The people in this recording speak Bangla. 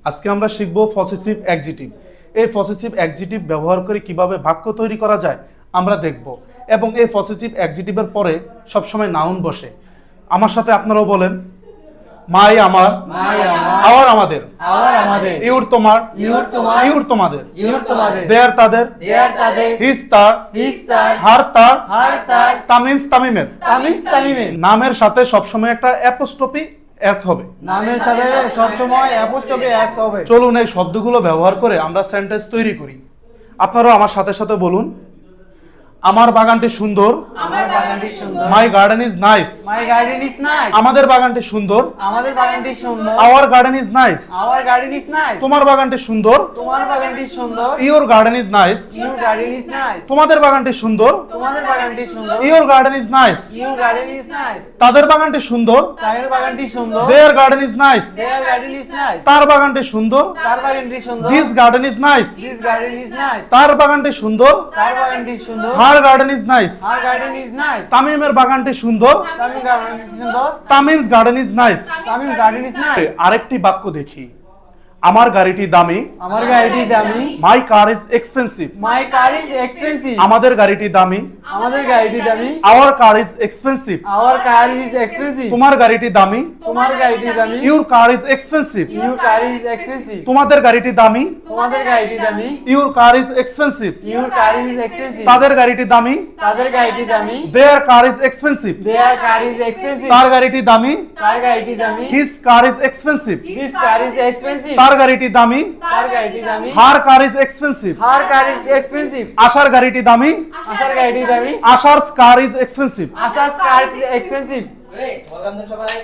আজকে আমরা শিখব পসেসিভ অ্যাডজেক্টিভ। এই পসেসিভ অ্যাডজেক্টিভ ব্যবহার করে কিভাবে বাক্য তৈরি করা যায় আমরা দেখব, এবং এই পসেসিভ অ্যাডজেক্টিভের পরে সবসময় নাউন বসে। আমার সাথে আপনারাও বলেন, মাই আমার, আওয়ার আমাদের, ইউর তোমার, ইউর তোমাদের, দেয়ার তাদের, হিজ তার, হার তার, তামিমস তামিমের। নামের সাথে সবসময় একটা অ্যাপোস্ট্রফি এস হবে। নামের সাথে সবসময় অ্যাপোস্ট্রফি এস হবে। চলুন এই শব্দগুলো ব্যবহার করে আমরা সেন্টেন্স তৈরি করি। আপনারাও আমার সাথে সাথে বলুন, আমার বাগানটি সুন্দর, আমার বাগানটি সুন্দর। My garden is nice, my garden is nice. আমাদের বাগানটি সুন্দর, আমাদের বাগানটি সুন্দর। Hour garden is nice, hour garden is nice. তোমার বাগানটি সুন্দর, তোমার বাগানটি সুন্দর। Your garden is nice, your garden is nice. তোমাদের বাগানটি সুন্দর, তোমাদের বাগানটি সুন্দর। Your garden is nice, your garden is nice. তাদের বাগানটি সুন্দর, তাদের বাগানটি সুন্দর। দেয়ার garden is nice, there garden is nice. তার বাগানটি সুন্দর, তার বাগানটি সুন্দর। This garden is nice, this garden is nice. তার বাগানটি সুন্দর, তার বাগানটি সুন্দর। Her garden is nice, her garden is nice. তামিমের বাগানটি সুন্দর, তামিম গার্ডেন সুন্দর। Tamim's garden is nice. Tamim garden is nice. আরেকটি বাক্য দেখি, আমার গাড়িটি দামি, আমার গাড়িটি দামি। My car is expensive, my car is expensive. আমাদের গাড়িটি দামি, আমাদের গাড়িটি দামি। Our car is expensive, our car is expensive. তোমার গাড়িটি দামি, তোমার গাড়িটি দামি। Your car is expensive, your car is expensive. তোমাদের গাড়িটি দামি, তোমাদের গাড়িটি দামি। Your car is expensive, your car is expensive. তাদের গাড়িটি দামি, তাদের গাড়িটি দামি। Their car is expensive, their car is expensive. তার গাড়িটি দামি, তার গাড়িটি দামি। His car is expensive, this car is expensive. তার গাড়িটি দামি, তার গাড়িটি দামি। Her car is expensive, her car is expensive. আশার গাড়িটি দামি, আশার গাড়িটি দামি। আশার কার ইজ এক্সপেন্সিভ। আশার কার ইজ এক্সপেন্সিভ। ওয়েলকাম সবাই।